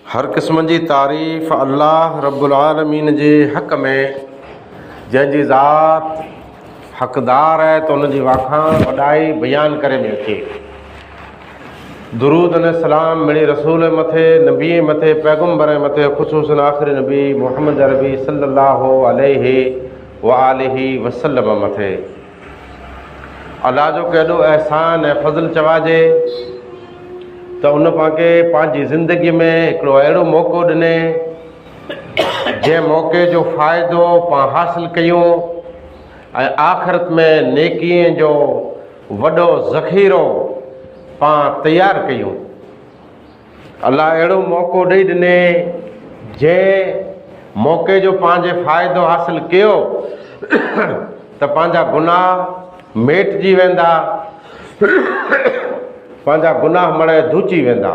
हर क़िस्म जी तारीफ़ अल्लाह रब्बुल आलमीन जे हक़ में, जंहिंजी ज़ात हक़दार है तो उनजी वाखाण वॾाई बयान करे में अचे। दुरूद अने सलाम मिली रसूल मथे, नबी मथे, पैगम्बर मथे, ख़ुसूसन आख़िरी नबी मुहम्मद अरबी सल्लल्लाहु अलैहि व आलिहि वसल्लम मथे। अल्लाह जो केॾो एहसान ऐं फज़ल चवाजे त उन पांखे पंहिंजी ज़िंदगी में हिकिड़ो अहिड़ो मौक़ो ॾिने जंहिं मौक़े जो फ़ाइदो पाण हासिल कयूं ऐं आख़िरत में नेकीअ जो वॾो ज़ख़ीरो पाण तयारु कयूं। अल्लाह अहिड़ो मौक़ो ॾेई ॾिने जंहिं मौक़े जो पंहिंजे फ़ाइदो हासिल कयो त पंहिंजा गुनाह मेटिजी वेंदा, पंहिंजा गुनाह मड़े धुची वेंदा।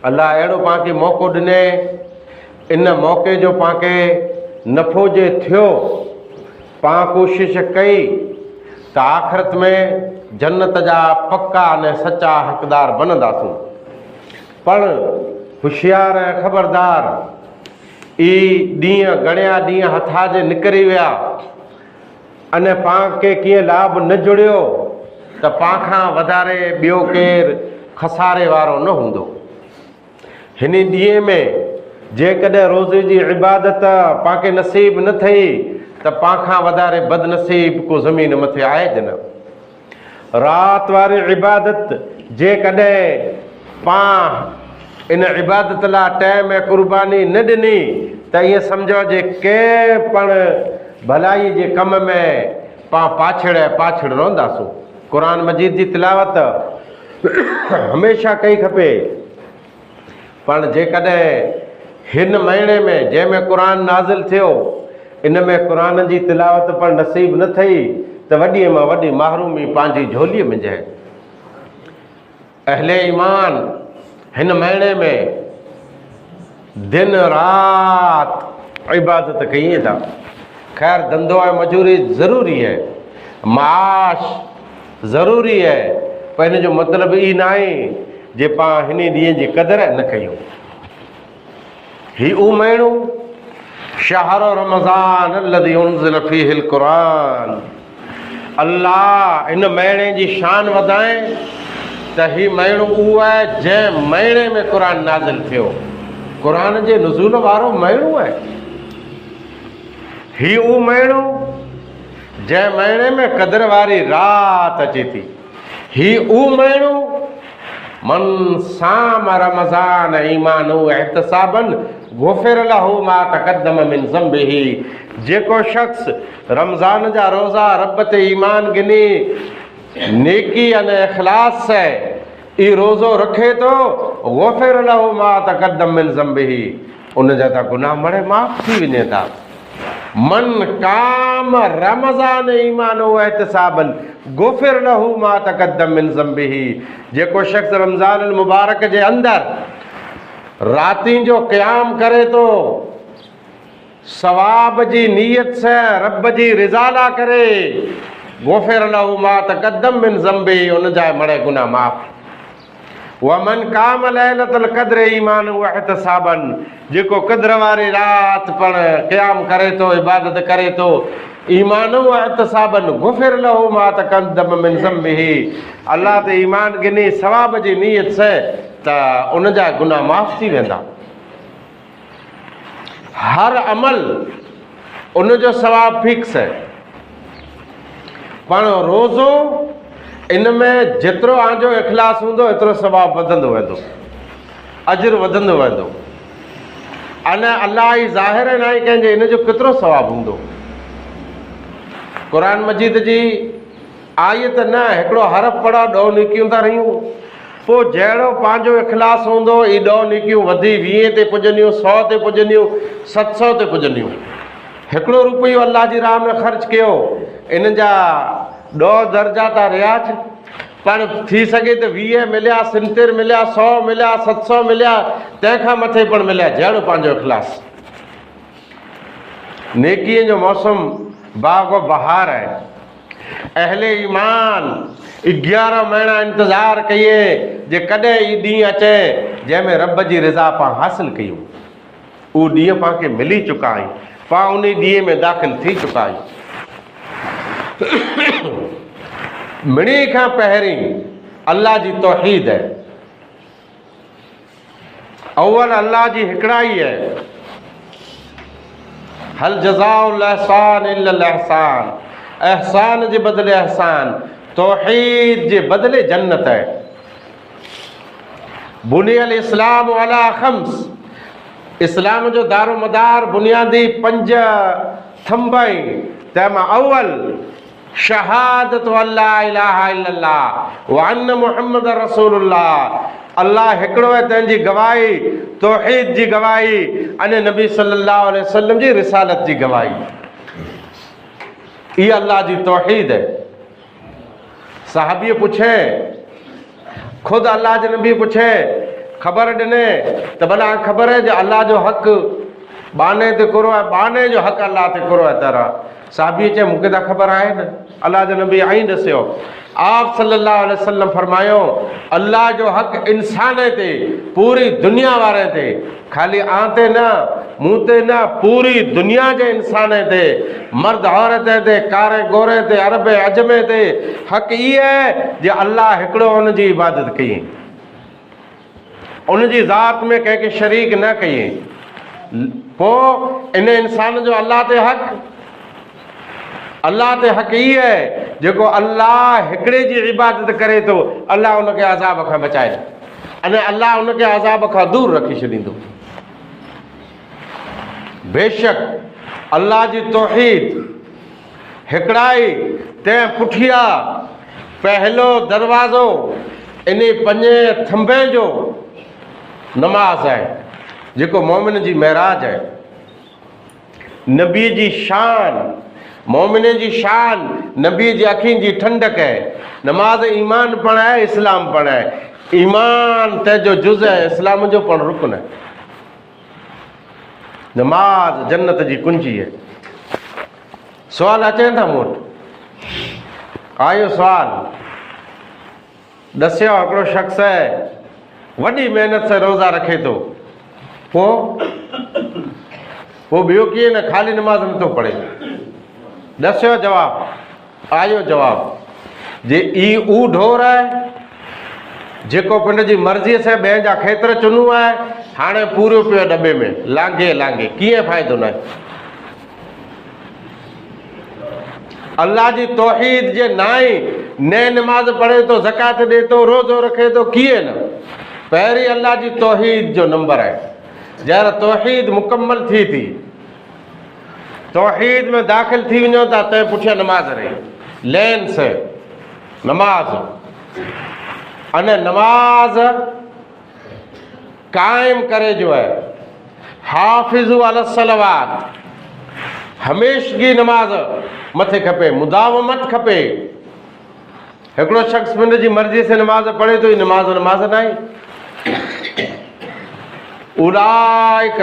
अल्लाह अहिड़ो पांखे मौक़ो ॾिने, इन मौक़े जो पांखे नफ़ो जे थियो, पाण कोशिशि कई त आख़िरत में जन्नत जा पक्का अने सचा हक़दार बनंदासूं। पर होशियार ऐं ख़बरदार, ई ॾींहं घणिया ॾींहं हथा जे निकिरी विया अने पाण खे कीअं लाभ न जुड़ियो त पाण खां वधारे ॿियो केरु खसारे वारो न हूंदो। हिन ॾींहं में जेकॾहिं रोज़े जी इबादत पाण खे नसीब न थी त पाण खां वधारे बदनसीब को ज़मीन मथे आहे ज न। राति वारी इबादत जेकॾहिं पाण इन इबादत लाइ टाइम ऐं क़ुर्बानी न ॾिनी त ईअं सम्झो जे कंहिं पण भलाई जे कम में पाण पाछड़ रहंदासूं। क़ुरान मजीद जी तिलावत हमेशह कई खपे, पर जेकॾहिं हिन महीने में जंहिंमें क़ुरान नाज़िल थियो इन में क़ुरान जी तिलावत पर नसीब न थी त वॾीअ मां वॾी महरूमी पंहिंजी झोलीअ में जाए। अहले ईमान हिन महीने में दिन रात इबादत कई था। खैर धंधो ऐं मजूरी ज़रूरी है, माश ज़रूरी है, पर हिन जो मतिलबु ई न आहे जे पाण हिन ॾींहं जी क़दुरु न कयूं। ही उ महीनो शहर रमज़ान अल्लज़ी उनज़िल फ़ीहिल क़ुरान। अल्लाह इन महीने जी शान वधाए त ही महीनो उहो आहे जंहिं महीने में क़ुरान नाज़िल थियो। क़ुरान जे नुज़ूल वारो महीनो आहे ही। उहो महीनो जंहिं महीने में क़दुर वारी राति अचे थी। ही उहो महीनो मन साम रमज़ान ईमान एहतिसाबन गुफ़िर लहू मा तक़द्दम मिन ज़ंबिही। जेको शख़्स रमज़ान जा रोज़ा रब ते ईमान गिनी नेकी अने इख़लास से ई रोज़ो रखे थो, गुफ़िर लहू मा तक़द्दम मिन ज़ंबिही, उन जा त गुनाह मड़े माफ़ थी वञे था। मन काम रमज़ान ईमान एहतिसाबन गुफ़िर लहू मा तक़द्दम मिन ज़ंबिही। जेको शख़्स रमज़ान मुबारक जे अंदरि राति जो क़याम करे तो सवाब जी नीयत से रब जी रिज़ा ला करे, गुफ़िर लहू मा तक़द्दम मिन ज़ंबिही, उन जा मड़े गुनाह माफ़। वमन काम लैलतुल क़द्र ईमान एहतिसाबन, जेको क़द्र वारी रात पण क़याम करे तो, इबादत करे तो ईमान एहतिसाबन गुफ़िर लहू मा तक़द्दम मिन ज़ंबिही, अल्लाह ते ईमान गिनी सवाब जी नीयत से त उन जा गुनाह माफ़ थी वेंदा। हर अमल उन जो सवाब फिक्स है, पण रोज़ो इन में जेतिरो आंजो इख़लास हूंदो एतिरो सवाब वधंदो वेंदो, अजर वधंदो वेंदो। अने अल्लाह ई ज़ाहिर न आहे कंहिंजे इन जो केतिरो सवाब हूंदो। क़ुरान मजीद जी आयत न हिकिड़ो हरफ़ पढ़ा 2 नेकियूं था रहियूं, पोइ जहिड़ो पंहिंजो इख़लास हूंदो ई 2 नेकियूं वधी 20 ते पुॼंदियूं, 100 ते पुॼंदियूं, 700 ते पुॼंदियूं। हिकिड़ो रुपयो अल्लाह जी राह में ख़र्च कयो, इन जा 2 दर्जा था रियाज, पर थी सघे त 20 मिलिया, 70 मिलिया, 100 मिलिया, 700 मिलिया, तंहिंखां मथे पण मिलिया, जहिड़ो पंहिंजो इख़लास। नेकीअ जो मौसम बाग़ बहार आहे। अहले ईमान 11 महीना इंतज़ार कये जे कॾहिं ई ॾींहुं अचे जंहिंमें रब जी रिज़ा पाण हासिल कयूं। उहो ॾींहुं पाण खे मिली चुका आहियूं, पाण उन ॾींहं में दाख़िल थी चुका आहियूं। मिणी खां पहिरीं अल्लाह जी तौहीद है, अव्वल अल्लाह जी हिकिड़ाई है। हल जज़ाउल एहसान इल्लल एहसान, एहसान जे बदिले एहसान, तौहीद जे बदिले जन्नत है। बुनियल इस्लाम अला खम्स, इस्लाम जो दारो मदार बुनियादी 5 थंब आहिनि। तंहिंमां अव्वल शहादत अल्ला इलाहा इल्लल्लाह व अन्न मुहम्मद रसूलुल्लाह, अल्लाह हिकिड़ो आहे तंहिंजी गवाही, तौहीद जी गवाही, अने नबी सल्लल्लाहु अलैहि वसल्लम जी रिसालत जी गवाही। इहा अल्लाह जी तौहीद है। सहाबी पुछे, खुद अल्लाह जे नबी पुछे, ख़बर ॾिने त भला ख़बर है जो अल्लाह जो हक़ बाने ते करो आहे, बाने जो हक़ अल्लाह ते करो आहे तारा। साहबी चए मूंखे त ख़बर आहे न, अल्लाह जो नबी आई ॾसियो। आप सल्लल्लाहु अलैहि वसल्लम फरमायो, अल्लाह जो हक़ इंसान ते, पूरी दुनिया वारे ते, खाली आं ते न, मूं ते न, पूरी दुनिया जे इंसान ते, मर्द औरत ते, कारे गोरे ते, अरब अजमे ते। हक़ इहो आहे जे अल्लाह हिकिड़ो उन जी इबादत कई, उन जी ज़ात में कंहिंखे शरीक न कई। पोइ इन इंसान जो अल्लाह ते हक़, अल्लाह ते हक़ इहो आहे जेको अल्लाह हिकिड़े जी इबादत करे थो, अल्लाह उनखे अज़ाब खां बचाए, अने अल्लाह उनखे अज़ाब खां दूर रखी छॾींदो। बेशक अल्लाह जी तौहीद हिकिड़ाई, तंहिं पुठियां पहलो दरवाज़ो इन 5 थंभे जो नमाज़ आहे, जेको मोमिन जी महराज आहे। नबी जी शान, मोमिन जी शान, नबी जी अखियुनि जी ठंडक है। नमाज ईमान पण आहे, इस्लाम पण आहे। ईमान तंहिंजो जुज़ आहे, इस्लाम जो पण रुकन आहे। नमाज जन्नत जी कुंजी है। सवाल अचनि था मूं वटि, आयो सवाल, ॾसियो हिकिड़ो शख़्स आहे वॾी महिनत सां रोज़ा रखे थो, पोइ ॿियो कीअं न, ख़ाली नमाज़ नथो पढ़े। ॾसियो जवाब, आयो जवाब, जे ई ऊ ढोर आहे जेको पिंड जी मर्ज़ीअ सां ॿिए जा खेत्र चुनूं आहे, हाणे पूरो पियो डॿे में लांघे लांघे, कीअं फ़ाइदो न आहे। अल्लाह जी तौहीद जे नाई न नमाज़ पढ़े थो, ज़कात ॾे थो, रोज़ो रखे थो, कीअं न। पहिरीं अल्लाह जी तौहीद जो नंबर आहे। जंहिं तौहीद मुकम्मल थी तौहीद में दाख़िल थी वञो था, तंहिं पुठियां नमाज़ रही, लेन से नमाज़, अने नमाज़ कायम करे जो है। हाफ़िज़ु अलस सलवात, हमेशगी नमाज मथे खपे, मुदावमत खपे। हिकिड़ो शख़्स पिंड जी मर्ज़ी से नमाज पढ़े थो, नमाज न आहे। उलाइक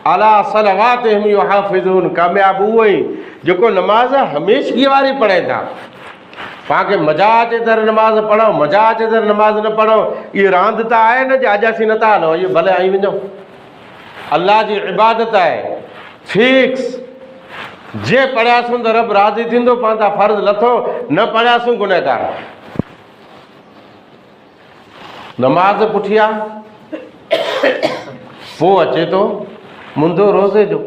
अला सलवातिहिम युहाफ़िज़ून, कामयाब उहो ई जेको नमाज़ हमेशगी वारी पढ़े था। पाण खे मज़ा अचे त नमाज़ पढ़ो, मज़ा अचे त नमाज़ न पढ़ो, इहा रांदि त आहे न जे अॼु असीं नथा हलो, इहो भले आई वञो। अल्लाह जी इबादत आहे फिक्स, जे पढ़ियासीं त रब राज़ी थींदो, पंहिंजा फ़र्ज़ लथो, न पढ़ियासीं गुनहगार। नमाज़ पुठियां पोइ अचे थो मुंदो रोज़े जो,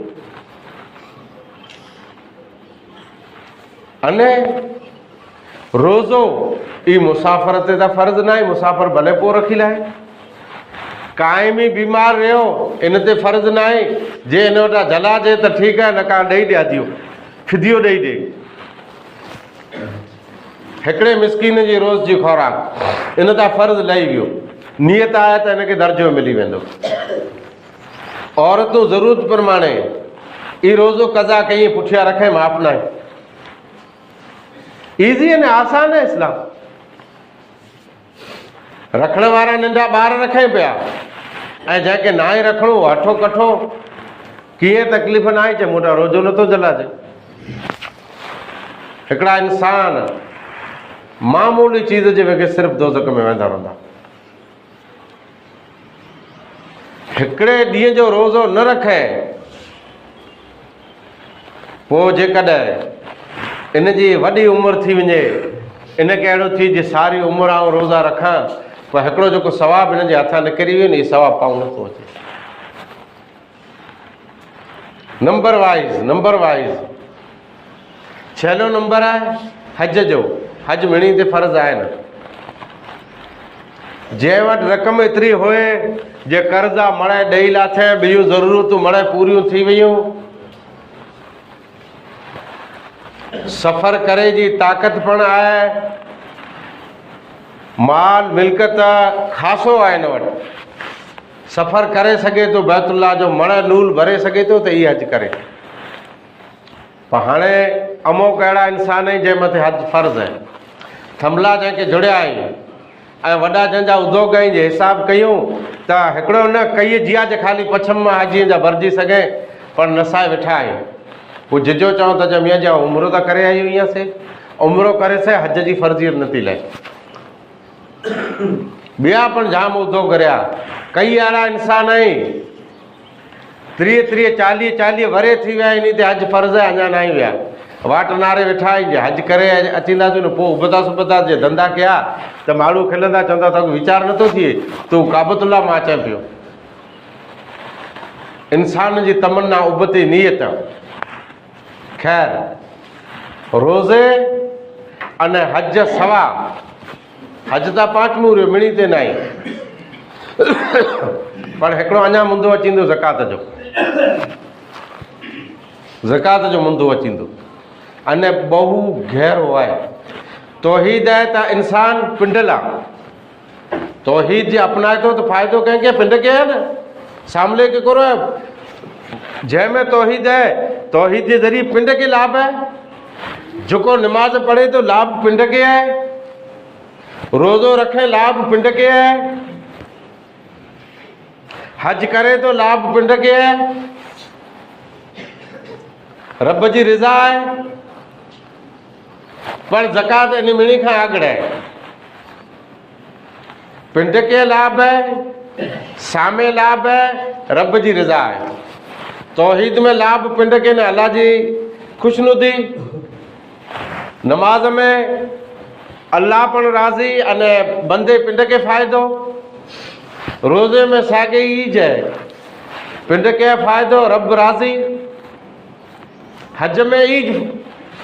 अने रोज़ो ई मुसाफ़िर ते त फ़र्ज़ न आहे, मुसाफ़िर भले पोइ रखी लाहे। काइमी बीमार रहियो, इन ते फ़र्ज़ न आहे, जे इन वटां जलाजे त ठीकु आहे, न का ॾेई ॾियादियो, फिदियो ॾेई ॾे। हिकिड़े मिसकीन जी रोज़ जी ख़ुराक, इन तां फ़र्ज़ लही वियो, नियत आहे त हिनखे दर्जो मिली वेंदो। औरतूं ज़रूरत प्रमाणे ई रोज़ो कज़ा कई, पुठियां रखे, माफ़ न आहे। ईज़ी है न, आसान है इस्लाम। रखण वारा नंढा ॿार रखे पिया, ऐं जंहिंखे ना आहे रखणो अठो कठो, कीअं तकलीफ़ न आहे, चए मूं वटां रोज़ो नथो जलाजे। हिकिड़ा इंसान मामूली चीज़ जे वेगे सिर्फ़ु दोज़ख में वेंदा रहंदा। हिकिड़े ॾींहं जो रोज़ो न रखे पोइ जेकॾहिं इन जी वॾी उमिरि थी वञे, इनखे अहिड़ो थी जे सारी उमिरि आउं रोज़ा रखां, पर हिकिड़ो जेको सवाबु हिन जे हथां निकिरी वियो नी, सवाबु पाऊं नथो अचे। नंबर वाइज़ छेलो नंबर आहे हज जो। हज मिणी ते फ़र्ज़ु आहे न। जंहिं वटि रक़म एतिरी हुए जे कर्ज़ा मड़े ॾेई लाथे, ॿियूं ज़रूरतूं मड़े पूरियूं थी वियूं, सफ़र करे जी ताक़त पण आहे, माल मिल्कत ख़ासो आहे हिन वटि, सफ़र करे सघे थो, बैतुल्लाह जो मड़ नूल भरे सघे थो, त इहा हज करे। पर हाणे अमोक अहिड़ा इंसान आहिनि जंहिं मथे हज फ़र्ज़ु आहे। थंभला जंहिंखे जुड़िया आहिनि ऐं वॾा जंहिंजा उद्योग आहिनि जे हिसाब कयूं त हिकिड़ो न कई जिया जे ख़ाली पछम मां हाजीअ जा भरिजी सघे, पर नसाए वेठा आहियूं। पोइ जिजो चऊं त मीअं जा उमिरो त करे आहियूं, ईअं से उमिरो करे से हज जी फ़र्ज़ियत नथी लहे। ॿिया पण जाम उद्योग करिया। कई अहिड़ा इंसान आहिनि 30-40 वरे थी विया आहिनि त हज फ़र्ज़ु आहे, अञा न आई विया। वाट नारे वेठा आहिनि जे हज करे अचींदासीं न, पोइ उबता जे धंधा कया त माण्हू खिलंदा, चवंदा तव्हांखे वीचार नथो थिए तूं काबतुल्ला मां अचां पियो। इंसान जी तमन्ना उबती नीयत। ख़ैर, रोज़े अने हज सवा। हज त पांचमूं रहियो, मिणी ते न आई, पर हिकिड़ो अञा मुंदो अचींदो ज़कात जो। ज़कात जो मुंदो अचींदो अने बहु गहरो आहे। तौहीद आहे त इंसान पिंडल आहे। तौहीद जे अपनाए थो त फ़ाइदो कंहिंखे, पिंड खे आहे न, सामले खे कोन आहे। जंहिंमें तौहीद आहे, तौहीद जे ज़रिए पिंड खे लाभ आहे। जेको निमाज़ पढ़े थो लाभ पिंड खे आहे, रोज़ो रखे लाभ पिंड खे आहे, हज करे तो लाभ पिंड खे आहे, रब जी रिज़ा आहे। पर ज़कात इन मिणी खां अॻु आहे। पिंड खे लाभ है, सामे लाभ है, रब जी रिज़ा है। तौहीद में लाभ पिंड खे न, अल्लाह जी खुशनुदी। नमाज में अल्लाह पण राज़ी अने बंदे पिंड खे फ़ाइदो। रोज़े में साॻे ई है, पिंड खे फ़ाइदो, रब राज़ी। हज में ई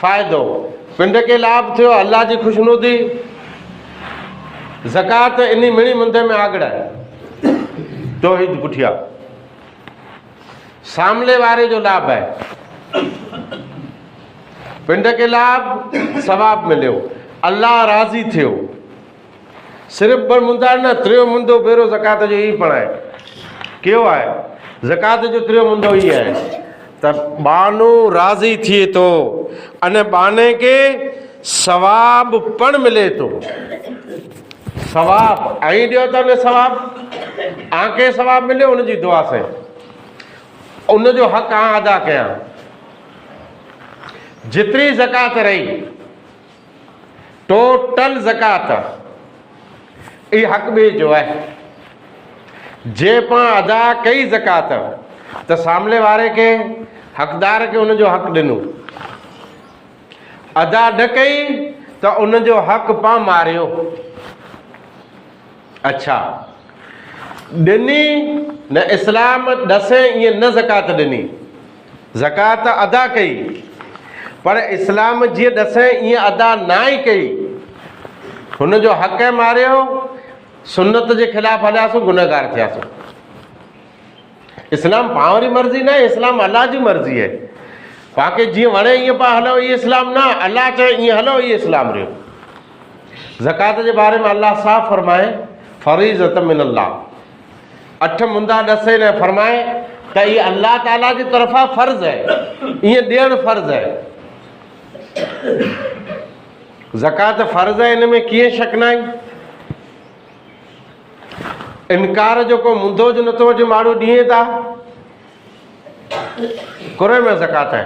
फ़ाइदो, पिंड खे लाभ थियो, अल्लाह जी खुशनुदी। ज़कात इन मिणी मुंदे में आगड़ है। तौहीद पुठिया। सामले वारे जो लाभ है, पिंड खे लाभ, सवाब मिलियो, अल्लाह राज़ी थियो। सिर्फ़ ॿ मुंदा न, टियों मुंदो भेरो ज़कात जो ई पण आहे। कहिड़ो आहे? ज़कात जो टियों मुंदो ई आहे त बानो राज़ी थिए थो अने बाने खे सवाब पण मिले थो। सवाब ऐं ॾियो त न सवाब, आंखे सवाब मिले उनजी दुआ से, उनजो हक़ आं अदा कयां। जितरी ज़कात रही, टोटल ज़कात ई हक़ ॿिए जो आहे। जे पाण अदा कई ज़कात त सामने वारे खे, हक़दार खे उनजो हक़ ॾिनो। अदा न कई त उनजो हक़ पाण मारियो। अच्छा, ॾिनी न, इस्लाम ॾसे ईअं न ज़कात ॾिनी, ज़कात अदा कई, पर इस्लाम जीअं ॾसे ईअं अदा ना ई कई, हुनजो हक़ मारियो, सुन्नत जे ख़िलाफ़ हलियासीं, गुनहगार थियासीं। इस्लाम पाण जी मर्ज़ी न आहे, इस्लाम अल्लाह जी मर्ज़ी आहे। पाण जीअं वणे ईअं पाण हलो, इहो इस्लाम न। अल्लाह चए ईअं हलो, इहो इस्लाम रहियो। ज़कात जे बारे में अल्लाह साफ़ फरमाए, फरीज़त मिन अल्लाह। 8 मुंदा ॾसे न फरमाए त इहा अल्लाह ताला जी तरफ़ां फ़र्ज़ु आहे, ईअं ॾियणु फ़र्ज़ु आहे। ज़कात फ़र्ज़ु आहे, हिन में कीअं शक न आहे। इनकार जो को मुंदो जो नथो अचे, माण्हू ॾिए था। कुरे में ज़कात आहे।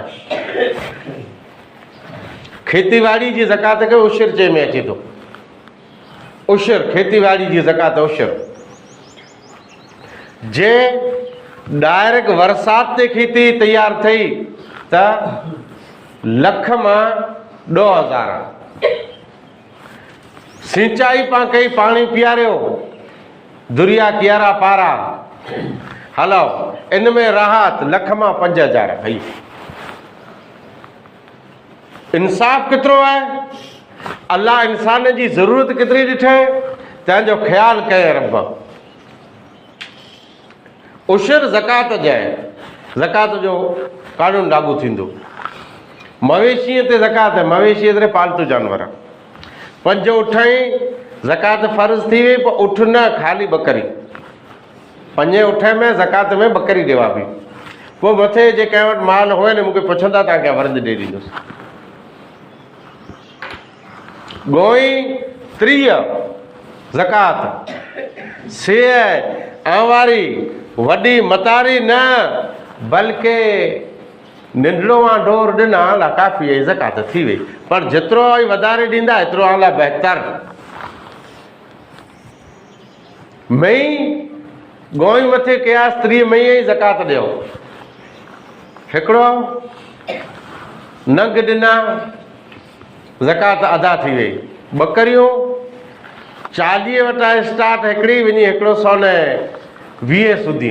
खेतीबाड़ी जी ज़कात खे उशर चए में अचे थो। उशर खेतीबाड़ी जी ज़कात उशर जे डायरेक्ट बरसात ते खेती तैयार थी त लख मां 2000। सिंचाई पा कई पानी पीआरियो दुरिया कियारा पारा हलो इन में राहत लख मां 5000 भई। इंसाफ़ केतिरो आहे? अल्लाह इंसान जी ज़रूरत केतिरी ॾिठे तंहिंजो ख़्यालु कयो रब। उशर ज़कात जाए ज़कात जो कानून लागू थींदो। मवेशीअ ते ज़कात आहे, मवेशी एतिरे पालतू जानवर। 5 उठ ज़कात फ़र्ज़ थी वई, पर उठ न ख़ाली बकरी। 5 उठ में ज़कात में बकरी ॾेवा बि। पोइ मथे जे कंहिं वटि माल हुए न मूंखे पुछंदा तव्हांखे वर्द ॾेई ॾींदुसि। गोई 30 ज़कात। सेह आंवारी वॾी मतारी न बल्कि निंडड़ो ढोर ॾिना ला काफ़ी आहे, ज़कात थी वई। पर जेतिरो ई वधारे ॾींदा एतिरो आला बहितर। मई गोई मथे कयास 30 मई जी ज़कात ॾियो। हिकिड़ो नग ॾिना ज़कात अदा थी वई। बकरियूं 40 वटा स्टार्ट हिकिड़ी वञी 120 सुधी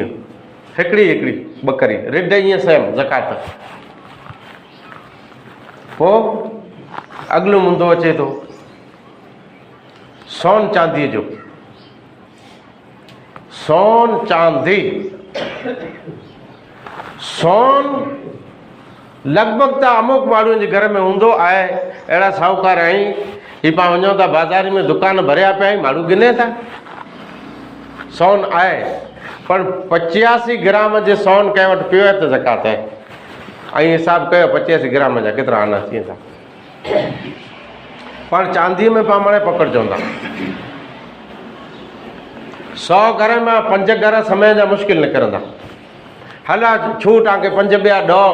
हिकिड़ी बकरी रिड ईअं सेम ज़कात। पोइ अगलो मुंदो अचे थो सोन चांदीअ जो। सोन चांदी सोन लॻभॻि त अमुक माण्हुनि जे घर में हूंदो आहे। अहिड़ा साहूकार आहिनि ही पाण वञूं था बाज़ारि में दुकान भरिया पिया आहिनि, माण्हू गिने था। सोन आहे पर 85 ग्राम जे सोन कंहिं वटि पियो आहे त ज़कात आहे। ऐं हिसाबु कयो 85 ग्राम जा केतिरा आना थी वेंदा। पर चांदीअ में पाण हाणे पकड़जूं था 100 घर में 5 घर समय जा मुश्किल निकिरंदा। हला छू तव्हांखे 5 ॿिया 10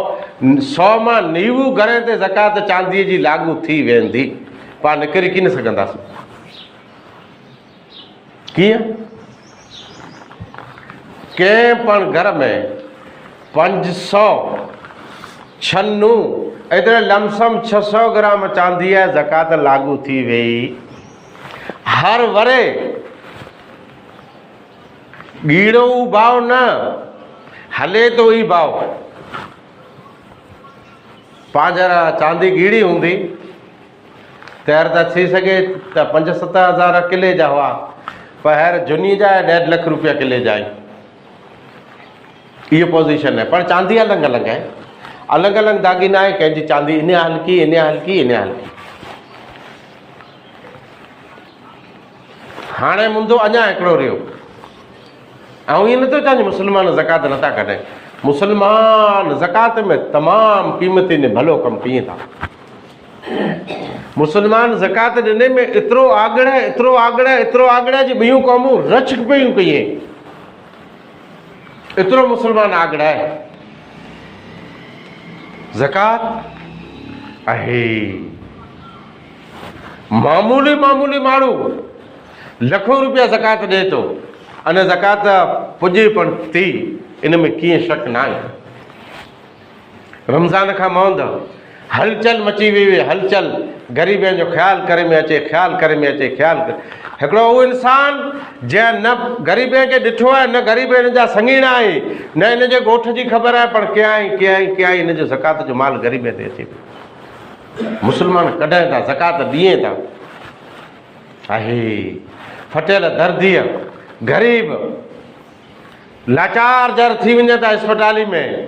100 मां 90 घर ते ज़कात चांदीअ जी लागू थी वेंदी। पाण निकिरी कीन सघंदासीं। कीअं? कंहिं पण घर में 500 छन्नू एतिरे लमसम 600 ग्राम चांदी आहे, ज़कात लागू थी वई। हर वरे गीड़ो भाव न हले तो ई भाव। पांजरा चांदी गीड़ी हूंदी तैर त थी सके त 5-7 हज़ार किले जा हुआ, पर हींअर जुनी जा 1.5 लख रुपया किले जा आहिनि। इहो पोज़ीशन आहे। पर चांदी अलॻि अलॻि आहे, अलॻि अलॻि दाॻीना आहे। कंहिंजी चांदी इन हल्की इन हल्की इन हल्की। हाणे मुंदो अञा हिकिड़ो रहियो। ऐं ईअं नथो चवां मुस्लमान ज़कात नथा कढनि। मुस्लमान ज़कात में तमामु क़ीमती ने भलो कमु कनि था। मुस्लमान ज़कात ॾिने में एतिरो आगड़े एतिरो आगड़े एतिरो आगड़े जी ॿियूं क़ौमूं रच पियूं कई। एतिरो मुस्लमान आगड़ा आहे। ज़कात आहे। मामूली मामूली माण्हू लखों रुपया ज़कात ॾे थो, अने ज़कात पुॼे पण थी। इन में कीअं शक न आहे। रमज़ान खां मौंद हलचल मची वई हुई। हलचल ग़रीबनि जो ख़्यालु करे में अचे, ख़्यालु करे में अचे, ख़्यालु करे। हिकिड़ो उहो इंसान जंहिं न ग़रीबनि खे ॾिठो आहे, न ग़रीब हिन जा संगीण आहे, न हिन जे ॻोठ जी ख़बर आहे, पर कीअं हिन जो ज़कात जो माल ग़रीब ते अचे पियो। मुस्लमान कढनि था, ज़कात ॾिए था। आहे फटियल दर्दीअ ग़रीब लाचार जर थी वञे था अस्पताली में,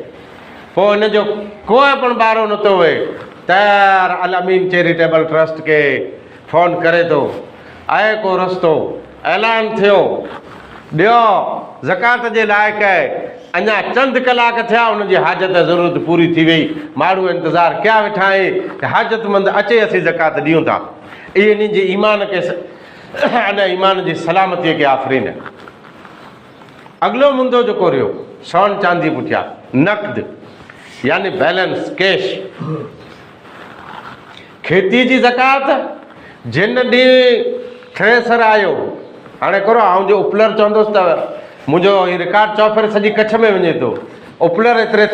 पोइ हिन जो कोई पण ॿारो नथो हुए। तयार अल अमीन चैरिटेबल ट्रस्ट खे फ़ोन करे थो, आहे को रस्तो, ऐलान थियो, ॾियो ज़कात जे लाइक़ु आहे। अञा चंद कलाक थिया, हुनजी हाजत ज़रूरत पूरी थी वई। माण्हू इंतज़ारु कया वेठा आहिनि त हाजतमंद अचे, असीं ज़कात ॾियूं था। इहे इन्हनि जे ईमान खे अने ईमान जी सलामतीअ खे आफ़रीन। अॻिलो मुंदो जेको रहियो सोन चांदी पुठियां नक़द यानी बैलेंस कैश। खेती जी ज़कात जिन ॾींहुं थ्रेसर आयो, हाणे करो आउं जो उपलर चवंदुसि त मुंहिंजो हीउ रिकॉर्ड चौफेर सॼी कच्छ में वञे थो। उपलर एतिरे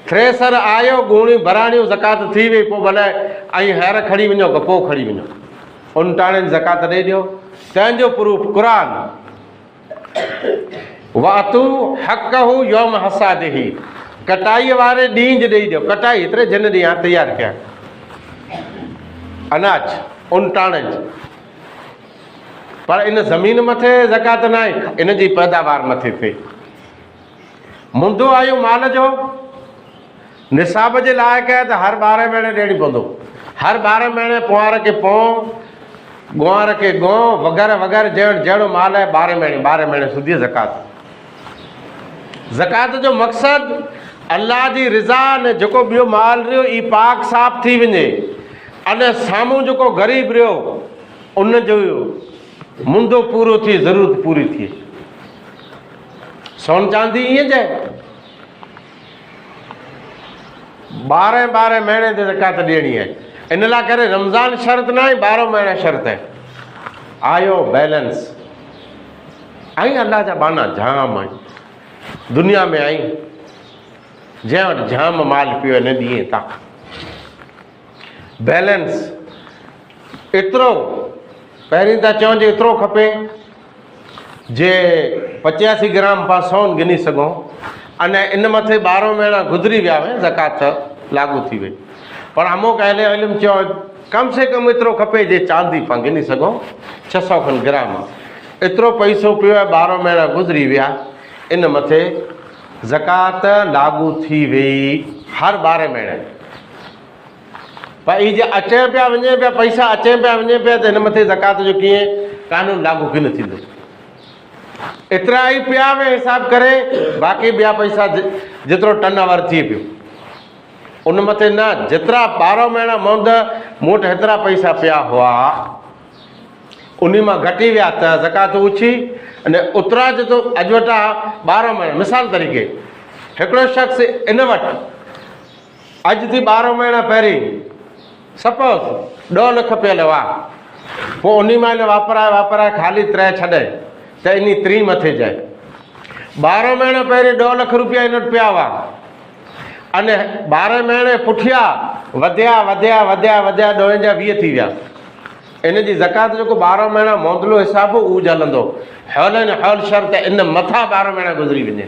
थ्रेसर आयो, ॻूणियूं भराणियूं ज़कात थी वई, पोइ भले ऐं हैर खणी वञो पोइ खणी वञो, उन टाणे ज़कात ॾेई ॾियो। तंहिंजो प्रूफ क़ुरान, वातू हक़ हू यौम हसादिही, कटाईअ वारे ॾींहुं ॾेई ॾियो। कटाई एतिरे जिन ॾींहुं हाणे तयारु कया अनाज उन टाणे, पर इन ज़मीन मथे ज़कात न आहे, इन जी पैदावार मथे थिए। मुंदो आयो माल जो निसाब जे लाइक़ु आहे त हर 12 महीने ॾियणी पवंदो। हर 12 महीने पुआर खे पोइ, गुआर खे गों वग़ैरह वग़ैरह जहिड़ो माल आहे 12 महीने सुधी ज़कात। ज़कात जो मक़सदु अल्लाह जी रिज़ा ने जेको ॿियो माल रहियो ई पाक साफ़ थी वञे, अने साम्हूं जेको ग़रीब रहियो उन जो मुंदो पूरो थिए, ज़रूरत पूरी थिए। सोन चांदी ईअं जाए 12 महीने ते ज़कात ॾियणी आहे। इन लाइ करे रमज़ान शर्त न आहे, 12 महीना शर्त आहे। आयो बैलेंस, ऐं अल्लाह जा बाना जाम आहिनि दुनिया में, आई जंहिं वटि जाम माल पियो हिन ॾींहं तां। बैलेंस एतिरो पहिरीं त चऊं जे एतिरो खपे जे 85 ग्राम पां सोन गिनी सघूं, अने इन मथे 12 महीना गुज़री विया हुआ, ज़कात लागू थी वई। पर अमुक अहले इल्म चयो कम से कम एतिरो खपे जे चांदी पां गिनी सघूं, 600 खनि ग्राम। एतिरो पैसो पियो आहे, 12 महीना गुज़री विया, इन मथे ज़कात लागू थी वई हर 12 महीने। पर इहे अचे पिया वञे पिया, पैसा अचे पिया वञे पिया, त हिन मथे ज़कात जो कीअं कानून लागू कीअं थींदो। एतिरा ई पिया में हिसाब करे, बाक़ी ॿिया पैसा जेतिरो टर्न ओवर थिए पियो उन मथे न, जेतिरा 12 महीना मूं वटि हेतिरा पैसा पिया हुआ, उन मां घटी विया त ज़कात उछी, अने उतरा जेतो अॼु वटि आहे 12 महीना। मिसाल तरीक़े हिकिड़ो शख़्स इन वटि अॼु थी 12 महीना पहिरीं सपोज़ 2 लख पियल हुआ, पोइ उन मां वापराए ख़ाली 3 छॾे त इन 3 मथे जाए। 12 महीना पहिरीं 2 लख रुपया इन वटि पिया हुआ, अने 12 महीने पुठियां वधिया 2 जा 20 थी विया। इन जी ज़कात जेको 12 महीना मोंदलो हिसाब उहो हलंदो। हौल शर्त इन मथां 12 महीना गुज़री वञे,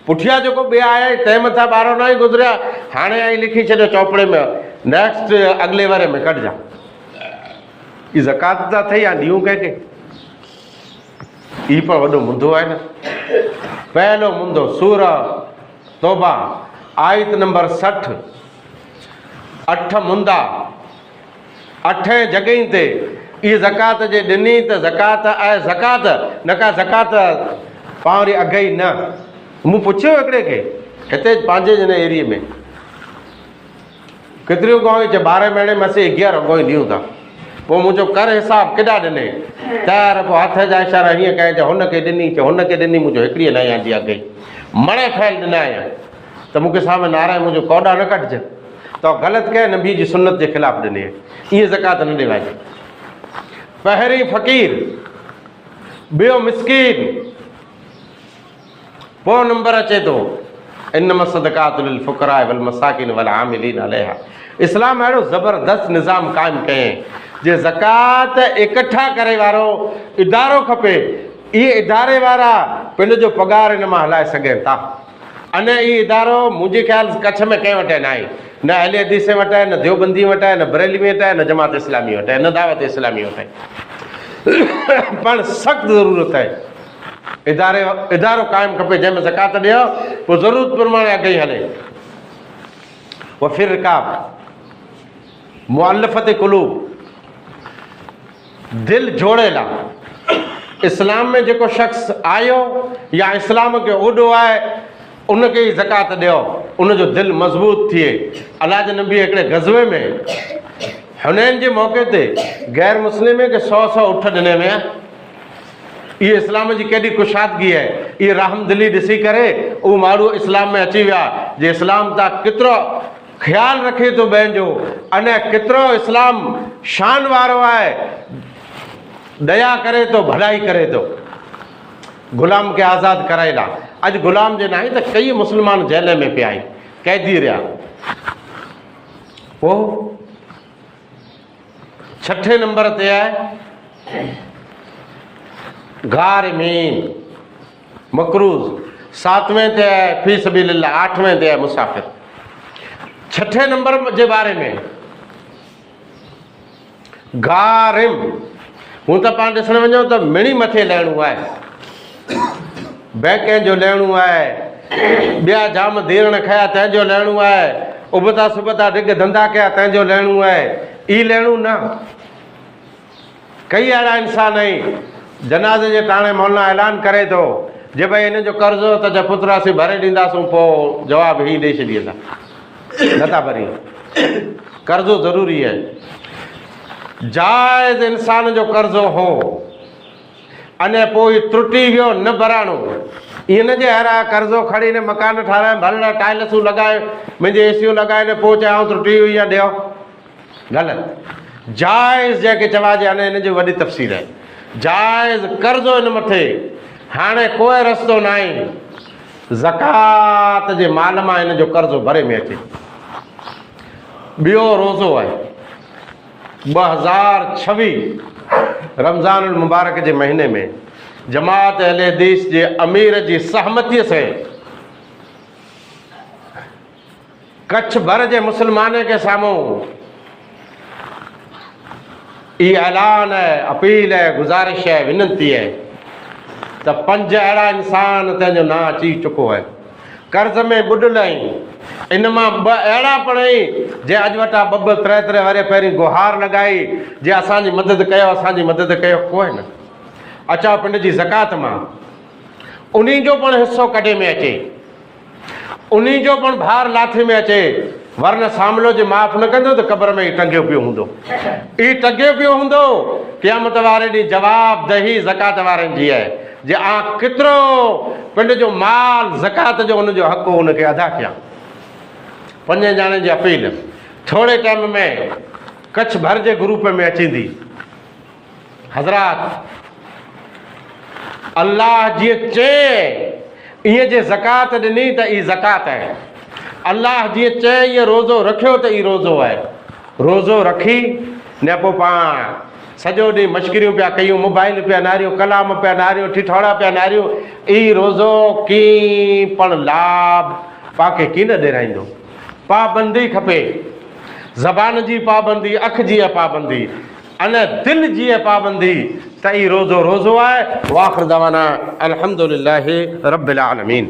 पुठियां जेको ॿिया आया तंहिं मथां 12 न ई गुज़रिया, हाणे आई लिखी छॾियो चौपड़े में नेक्स्ट अॻिले वारे में कढिजा। ही ज़कात था थी या ॾियूं कंहिंखे? ही पर वॾो मुंदो आहे न। पहलो मुंदो सूरा तौबा आयत नंबर 60, 8 मुंदा 8 जॻहि ते इहे ज़कात जे ॾिनी त ज़कात आहे। ज़कात न का ज़कात पावरी अघ ई न। मूं पुछियो हिकिड़े खे हिते पंहिंजे हिन एरिए में केतिरियूं गऊं 12 महीने में असीं 11 गऊं ॾियूं था। पोइ मुंहिंजो कर हिसाब केॾा ॾिने तयार, पोइ हथ जा इशारा हीअं कया, चयो हुनखे ॾिनी, चयो हुनखे ॾिनी, मुंहिंजो हिकिड़ी न आहियां जी अघ मणे ठहियल ॾिना आहियां, त मूंखे साम्हूं नारायण मुंहिंजो कौॾा न कटिजे, त ग़लति कया, नबी जी सुन्नत जे ख़िलाफ़ु ॾिने। ईअं ज़कात न ॾिवाइजे। पहिरीं फ़क़ीर, ॿियो मिस्कीन, पोइ नंबर अचे थो इन्नमा सदक़ातु लिल फ़ुक़राए वल मसाकिन वल आमिलीन अलैहा। इस्लाम अहिड़ो ज़बरदस्त निज़ाम क़ाइमु कयईं जे ज़कात इकठा करे वारो इदारो खपे। इहे इदारे वारा पिंड जो पघार हिन मां हलाए सघनि था। अने इहो इदारो मुंहिंजे ख़्याल कच्छ में कंहिं वटि न आहे, न अहले हदीस वटि आहे, न देवबंदी वटि आहे, न बरेली वटि आहे, न जमात इस्लामी वटि आहे, न दावत इस्लामी वटि आहे। पण सख़्तु ज़रूरत आहे इदारो क़ाइमु खपे जंहिंमें ज़कात ॾियो, पोइ ज़रूरत प्रमाणे अॻे हले। पोइ फिर रिकाब मुअल्लफ़त क़ुलूब, दिलि जोड़ियल आहे। इस्लाम में जेको शख़्स आयो या इस्लाम खे ओॾो आहे उनखे ई ज़कात ॾियो, उनजो दिलि मज़बूत थिए। अलाह जे नबी हिकिड़े गज़वे में हुनैन जे मौक़े ते गैर मुस्लिम खे 100 उठ ॾिने विया। इहे इस्लाम जी केॾी कुशादगी आहे, इहे रहमदिली ॾिसी करे उहे माण्हू इस्लाम में अची विया जे इस्लाम तां केतिरो ख़्यालु रखे थो ॿियनि जो। अने केतिरो इस्लाम शान वारो आहे, दया करे थो, भलाई करे थो। गुलाम खे आज़ादु कराइला। अॼु गुलाम जे नाहे त कई मुस्लमान जेल में पिया आहिनि, कैदी रहिया। पोइ 6 नंबर ते आहे गारिमीन मकरूज़, 7वें ते आहे फी सबीलिल्लाह, 8वें ते आहे मुसाफ़िर। 6 नंबर जे बारे में गारिम, हूं त पाण ॾिसण वञूं त मिणी मथे लहिणो आहे, बैंक जो लहिणो आहे, ॿिया जाम धीरण खया तंहिंजो लहिणो आहे, उबता सुबता डिग धंधा कया तंहिंजो लहिणो आहे। ई लहिणो न। कई अहिड़ा इंसान आहिनि जनाज़े जे टाणे मौलाना ऐलान करे थो जे भई हिन जो कर्ज़ो त पुत्र असीं भरे ॾींदासूं, पोइ जवाबु ही ॾेई छॾींदा, नथा भरी। कर्ज़ो ज़रूरी आहे। जाइज़ इंसान जो कर्ज़ो हो, अने पोइ त्रुटी वियो न भराणो। ईअं न जे अहिड़ा कर्ज़ो खणी ने मकान ठाराए, भरण टाइल्सूं लॻाए, मुंहिंजे एसियूं लॻाए ने पोइ चयां त्रुटी हुई या ॾियो, ग़लति। जाइज़ जंहिंखे चवाइजे, हाणे हिन जी वॾी तफ़सील आहे। जाइज़ कर्ज़ो हिन मथे, हाणे कोई रस्तो न आहे ज़कात जे माल मां हिन जो कर्ज़ो भरे में अचे। ॿियो रोज़ो आहे 2026 रमज़ान मुबारक जे महीने में जमात अहले हदीस जे अमीर जी सहमतीअ से कच्छ भर जे मुसलमान के साम्हूं ये ऐलान है, अपील है, गुजारिश है, विनती है त 5 अहिड़ा इंसान तंहिंजो नाम अची चुको है, कर्ज़ में ॿुॾल आहिनि। इन मां 2 अहिड़ा पण आहिनि जे अॼु वटा 2 3 वरे पहिरीं गुहार लॻाई जे असांजी मदद कयो, असांजी मदद कयो, कोई न। अचा पिंड जी ज़कात मां उन्हीं जो पण हिस्सो कॾहिं में अचे, उन्हीं जो पण भार लाथे में अचे, वरन सामलो जे माफ़ न कंदो त क़बर में ई टंगियो पियो हूंदो। ई टंगियो पियो हूंदो। क़यामत वारे ॾींहुं जवाबदही ज़कात वारनि जी आहे जे केतिरो पिंड जो माल ज़कात जो हुनजो हक़ हुनखे अदा कयां। 5 ॼणनि जी अपील थोरे टाइम में कच्छ भर जे ग्रुप में अचींदी। हज़रात, अल्लाह जीअं चए ईअं जे ज़कात ॾिनी त ई ज़कात आहे। अल्लाह जीअं चए ईअं रोज़ो रखियो त ई रोज़ो आहे। रोज़ो रखी न पोइ पाण सॼो ॾींहुं मश्किरियूं पिया कयूं, मोबाइल पिया नारियूं, कलाम पिया नारियूं, ठिठोड़ा पिया नारियूं, ई रोज़ो की पण लाभ पाके की न ॾिराईंदो। पाबंदी खपे, ज़बान जी पाबंदी, अख जी पाबंदी, अने दिल जी पाबंदी, त ई रोज़ो रोज़ो आहे। वाख़िर दवाना अल्हम्दुलिल्लाहि रब्बिल आलमीन।